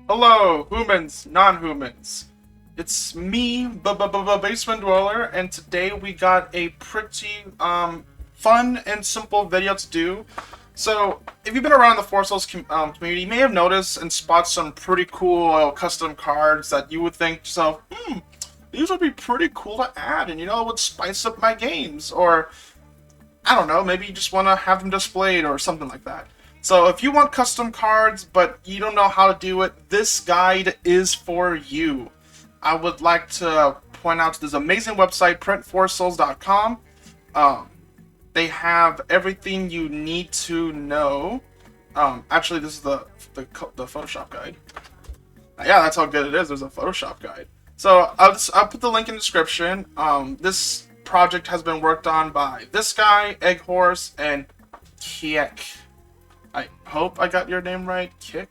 Hello, humans, non-humans. It's me, Basement Dweller, and today we got a pretty fun and simple video to do. So, if you've been around the Force Souls community, you may have noticed and spot some pretty cool custom cards that you would think to yourself, these would be pretty cool to add, and it would spice up my games, or I don't know, maybe you just want to have them displayed or something like that. So if you want custom cards, but you don't know how to do it, this guide is for you. I would like to point out this amazing website, printforsouls.com. They have everything you need to know. Actually, this is the Photoshop guide. Yeah, that's how good it is. There's a Photoshop guide. So I'll put the link in the description. This project has been worked on by this guy, Egghorse, and Kyek. I hope I got your name right. Kyek.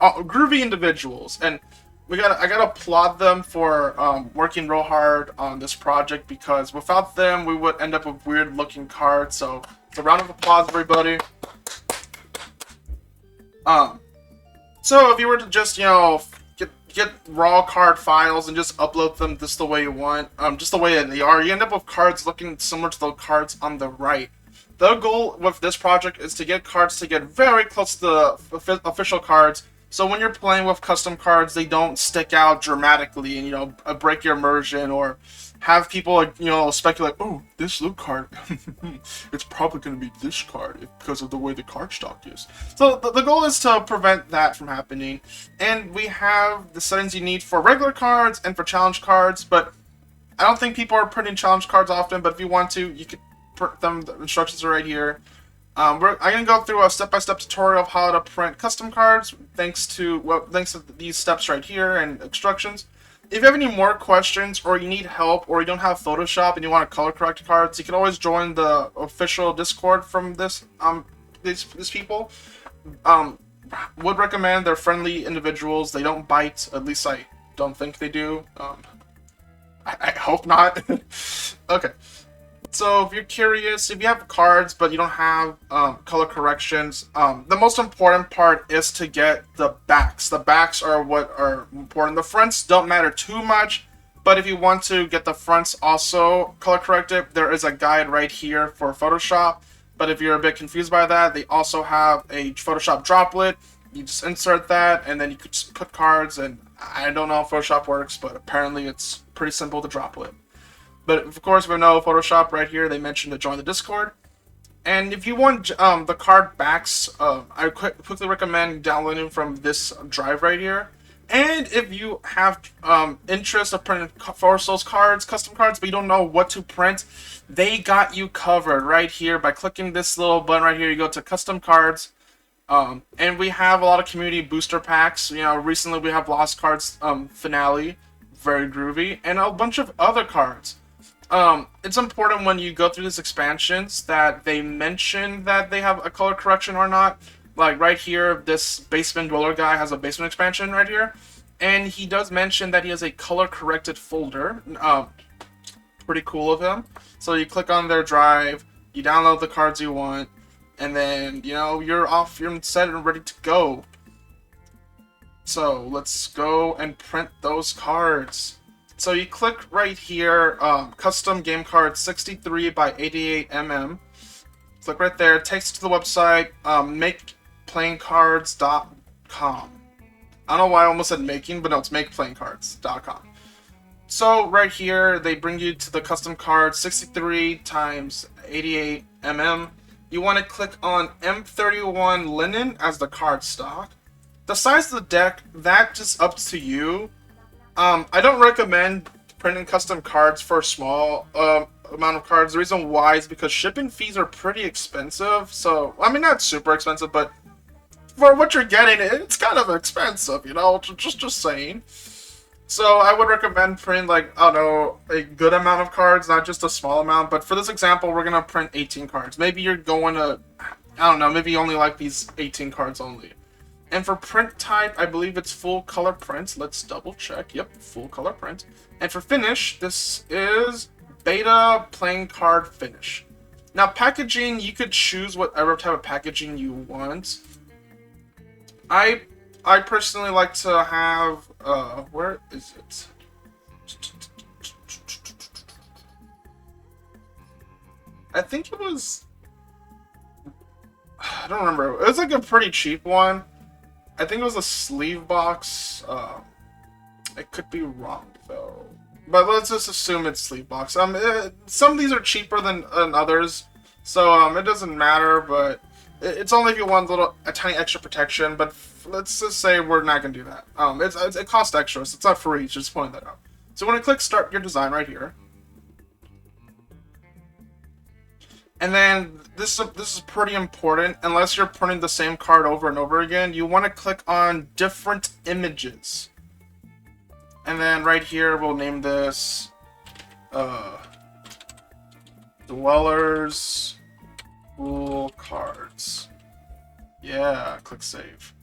Groovy individuals, and I gotta applaud them for working real hard on this project, because without them we would end up with weird looking cards. So it's a round of applause, everybody. So if you were to just get raw card files and just upload them just the way you want, just the way they are, you end up with cards looking similar to the cards on the right. The goal with this project is to get cards to get very close to the official cards, so when you're playing with custom cards, they don't stick out dramatically and break your immersion, or have people speculate, oh, this Luke card, it's probably going to be this card because of the way the card stock is. So the goal is to prevent that from happening, and we have the settings you need for regular cards and for challenge cards, but I don't think people are printing challenge cards often, but if you want to, you can print them. The instructions are right here. I'm going to go through a step-by-step tutorial of how to print custom cards, thanks to these steps right here and instructions. If you have any more questions, or you need help, or you don't have Photoshop and you want to color correct cards, you can always join the official Discord from these people. Would recommend. They're friendly individuals. They don't bite. At least I don't think they do. I hope not. Okay. So if you're curious, if you have cards but you don't have color corrections, the most important part is to get the backs. The backs are what are important. The fronts don't matter too much, but if you want to get the fronts also color corrected, there is a guide right here for Photoshop. But if you're a bit confused by that, they also have a Photoshop droplet. You just insert that, and then you could just put cards, and I don't know how Photoshop works, but apparently it's pretty simple to droplet. But of course, we know Photoshop right here. They mentioned to join the Discord. And if you want the card backs, I quickly recommend downloading from this drive right here. And if you have interest of printing Force Souls cards, custom cards, but you don't know what to print, they got you covered right here by clicking this little button right here. You go to custom cards. And we have a lot of community booster packs. Recently we have Lost Cards Finale, very groovy, and a bunch of other cards. It's important when you go through these expansions that they mention that they have a color correction or not. Like right here, this Basement Dweller guy has a basement expansion right here, and he does mention that he has a color corrected folder. Pretty cool of him. So you click on their drive, you download the cards you want, and then you're off, you're set and ready to go. So let's go and print those cards. So you click right here, custom game card 63 by 88 mm. Click right there. It takes you to the website, makeplayingcards.com. I don't know why I almost said making, but no, it's makeplayingcards.com. So right here, they bring you to the custom card 63 times 88 mm. You want to click on M31 linen as the card stock. The size of the deck, that's just up to you. I don't recommend printing custom cards for a small amount of cards. The reason why is because shipping fees are pretty expensive. So, I mean, not super expensive, but for what you're getting, it's kind of expensive, just saying. So, I would recommend printing, I don't know, a good amount of cards, not just a small amount. But for this example, we're going to print 18 cards. Maybe you're going to, I don't know, maybe you only like these 18 cards only. And for print type, I believe it's full color print. Let's double check. Yep, full color print. And for finish, this is beta playing card finish. Now packaging, you could choose whatever type of packaging you want. I I personally like to have where is it? I think it was, I don't remember. It was like a pretty cheap one. I think it was a sleeve box. It could be wrong though, but let's just assume it's sleeve box. Some of these are cheaper than others, so it doesn't matter. But it's only if you want a tiny extra protection. But let's just say we're not gonna do that. It costs extra, so it's not free. Just pointing that out. So when I click Start Your Design right here, and then this is pretty important. Unless you're printing the same card over and over again, you want to click on Different Images. And then right here, we'll name this Dwellers Rule Cards. Yeah, click Save.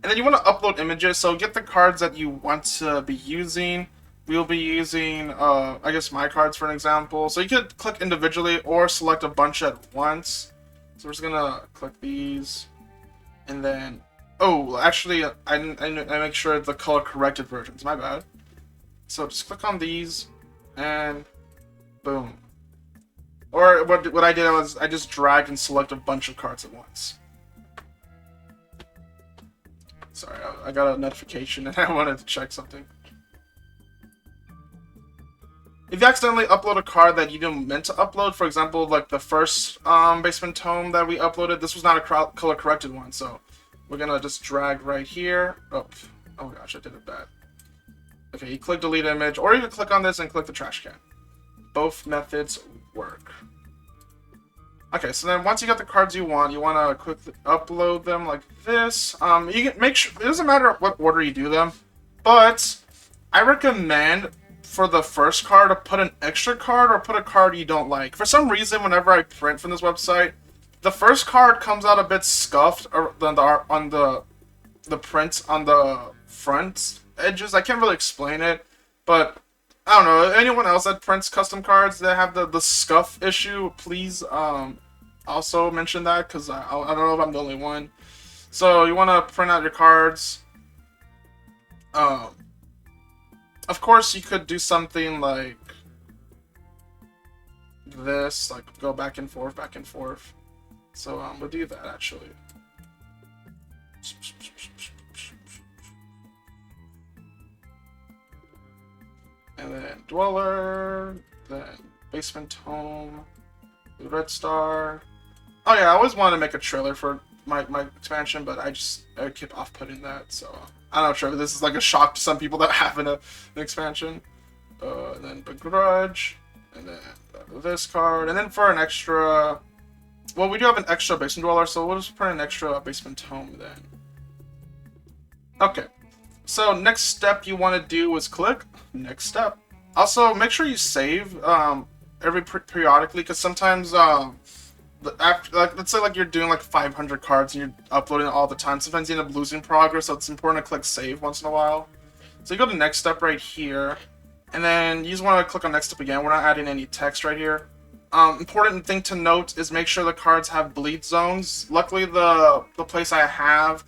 And then you want to upload images, so get the cards that you want to be using. We'll be using, I guess, my cards for an example. So you could click individually or select a bunch at once. So we're just going to click these. And then... Oh, actually, I make sure the color corrected versions. My bad. So just click on these, and boom. Or what I did was I just dragged and selected a bunch of cards at once. Sorry, I got a notification and I wanted to check something. If you accidentally upload a card that you didn't meant to upload, for example, like the first Basement Tome that we uploaded, this was not a color corrected one, so we're gonna just drag right here. Oh gosh, I did it bad. Okay, you click delete image, or you can click on this and click the trash can. Both methods work. Okay, so then once you got the cards you want to quickly upload them like this. You can make sure, it doesn't matter what order you do them, but I recommend for the first card to put an extra card or put a card you don't like. For some reason, whenever I print from this website, the first card comes out a bit scuffed on the print on the front edges. I can't really explain it, but I don't know. Anyone else that prints custom cards that have the scuff issue, please also mention that, because I don't know if I'm the only one. So you want to print out your cards. Of course, you could do something like this, like go back and forth, back and forth. So we'll do that actually. And then Dweller, then Basement Tome, Redstar. Oh yeah, I always wanted to make a trailer for my expansion, but I keep off-putting that, so I'm not sure. This is like a shock to some people that have an expansion. And then Begrudge, and then this card, and then for an extra... Well, we do have an extra Basement Dweller, so we'll just print an extra Basement Tome then. Okay, so next step you want to do is click Next Step. Also, make sure you save periodically, because sometimes let's say like you're doing like 500 cards and you're uploading it all the time. Sometimes you end up losing progress, so it's important to click Save once in a while. So you go to Next Step right here, and then you just want to click on Next Step again. We're not adding any text right here. Important thing to note is make sure the cards have bleed zones. Luckily, the place I have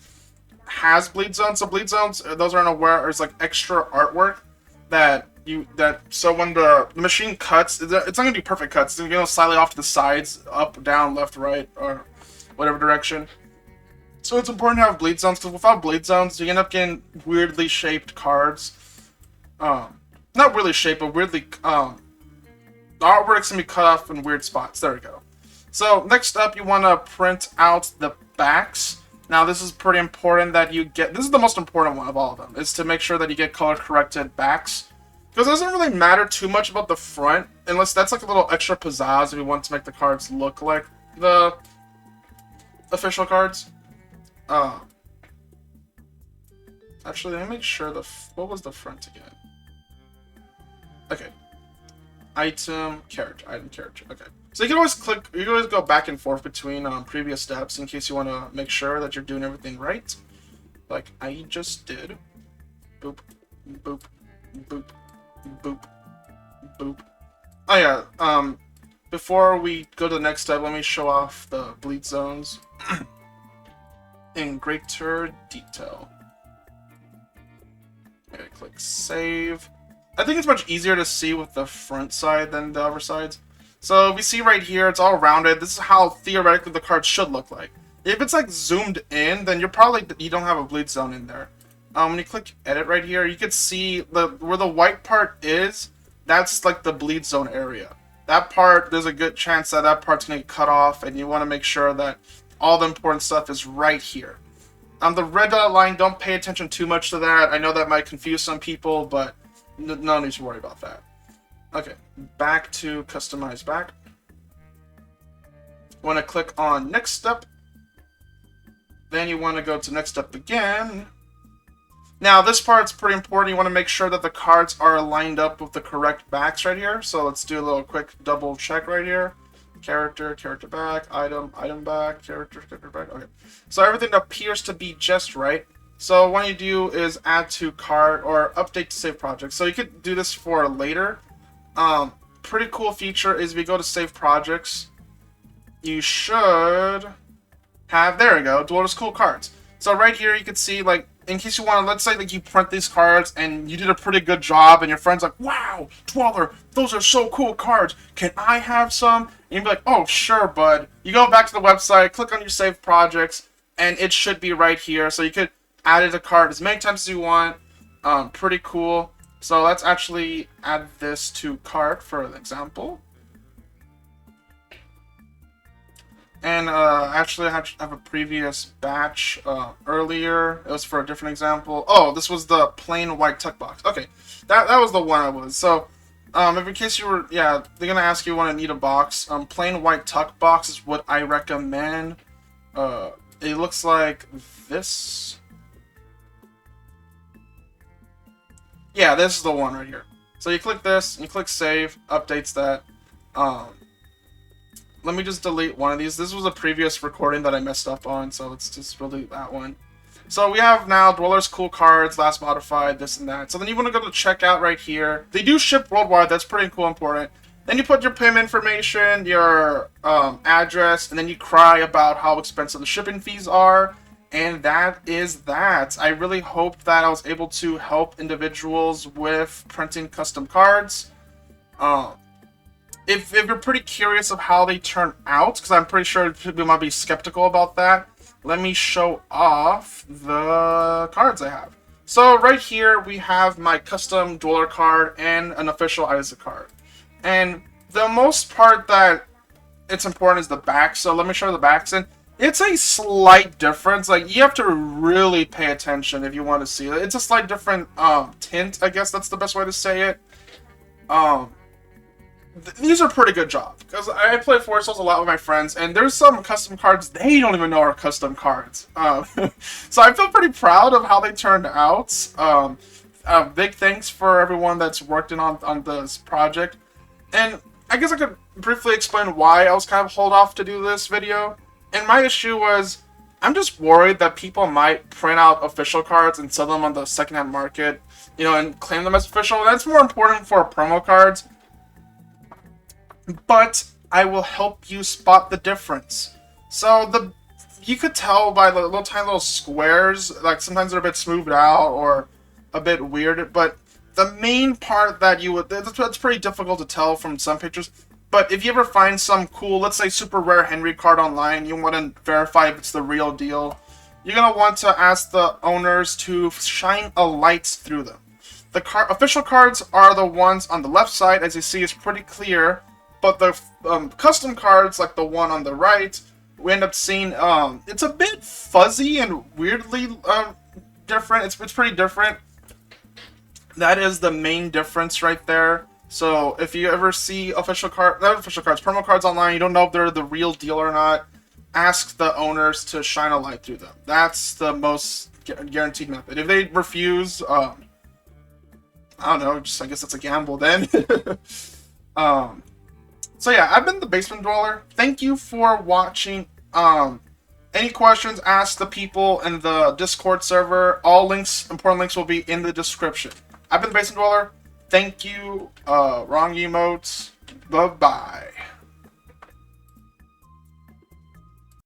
has bleed zones. So bleed zones, those aren't aware, is like extra artwork so when the machine cuts, it's not gonna be perfect cuts. It's gonna slightly off to the sides, up, down, left, right, or whatever direction. So it's important to have bleed zones, because without bleed zones, you end up getting weirdly shaped cards. Not really shaped, but weirdly the artwork's gonna be cut off in weird spots. There we go. So next up, you want to print out the backs. Now this is pretty important that you get, this is the most important one of all of them, is to make sure that you get color corrected backs. Because it doesn't really matter too much about the front, unless that's like a little extra pizzazz if you want to make the cards look like the official cards. Actually, let me make sure what was the front again? Okay. Item, character, okay. So you can always go back and forth between previous steps in case you want to make sure that you're doing everything right. Like I just did. Boop, boop, boop, boop, boop. Oh yeah, before we go to the next step, let me show off the bleed zones. in greater detail. Okay, click save. I think it's much easier to see with the front side than the other sides. So we see right here, it's all rounded. This is how theoretically the card should look like. If it's like zoomed in, then you don't have a bleed zone in there. When you click edit right here, you can see where the white part is. That's like the bleed zone area. That part, there's a good chance that that part's gonna get cut off, and you want to make sure that all the important stuff is right here. The red dotted line, don't pay attention too much to that. I know that might confuse some people, but no need to worry about that. Okay, back to customize back. Want to click on next step. Then you want to go to next step again. Now this part's pretty important. You want to make sure that the cards are lined up with the correct backs right here. So let's do a little quick double check right here. Character, character back, item, item back, character, character back. Okay. So everything appears to be just right. So what you do is add to cart or update to save project. So you could do this for later. Pretty cool feature is if you go to save projects, you should have, there we go, Dweller's cool cards. So right here you can see, like, in case you want to, let's say like you print these cards and you did a pretty good job and your friend's like, wow, Dweller, those are so cool cards. Can I have some? And you'd be like, oh, sure, bud. You go back to the website, click on your saved projects, and it should be right here. So you could add it to cart as many times as you want. Pretty cool. So let's actually add this to cart for an example. And actually, I have a previous batch earlier. It was for a different example. Oh, this was the plain white tuck box. Okay, that was the one I was. So, if in case you were, yeah, they're gonna ask you want to need a box. Plain white tuck box is what I recommend. It looks like this. Yeah, this is the one right here. So you click this, you click save, updates that. Let me just delete one of these. This was a previous recording that I messed up on, so let's just delete that one. So we have now Dweller's cool cards, last modified, this and that. So then you want to go to checkout right here. They do ship worldwide, that's pretty cool, important. Then you put your PIM information, your address, and then you cry about how expensive the shipping fees are. And that is that. I really hope that I was able to help individuals with printing custom cards. If you're pretty curious of how they turn out, because I'm pretty sure people might be skeptical about that, let me show off the cards I have. So right here we have my custom Dweller card and an official Isaac card. And the most part that it's important is the back, so let me show you the backs. And it's a slight difference. Like, you have to really pay attention if you want to see it. It's a slight different tint, I guess that's the best way to say it. These are pretty good job, because I play Forest Souls a lot with my friends, and there's some custom cards they don't even know are custom cards. So I feel pretty proud of how they turned out. Big thanks for everyone that's worked on this project. And I guess I could briefly explain why I was kind of hold off to do this video. And my issue was, I'm just worried that people might print out official cards and sell them on the secondhand market, you know, and claim them as official. And that's more important for promo cards. But I will help you spot the difference. So you could tell by the little tiny little squares, like sometimes they're a bit smoothed out or a bit weird, but the main part that that's pretty difficult to tell from some pictures. But if you ever find some cool, let's say super rare Henry card online, you want to verify if it's the real deal, you're going to want to ask the owners to shine a light through them. The official cards are the ones on the left side, as you see, is pretty clear. But the custom cards, like the one on the right, we end up seeing, it's a bit fuzzy and weirdly different. It's pretty different. That is the main difference right there. So if you ever see promo cards online, you don't know if they're the real deal or not, ask the owners to shine a light through them. That's the most guaranteed method. If they refuse, I don't know, I guess that's a gamble then. So yeah, I've been the Basement Dweller. Thank you for watching. Any questions, ask the people in the Discord server. All links, important links, will be in the description. I've been the Basement Dweller. Thank you. Wrong emotes. Bye-bye.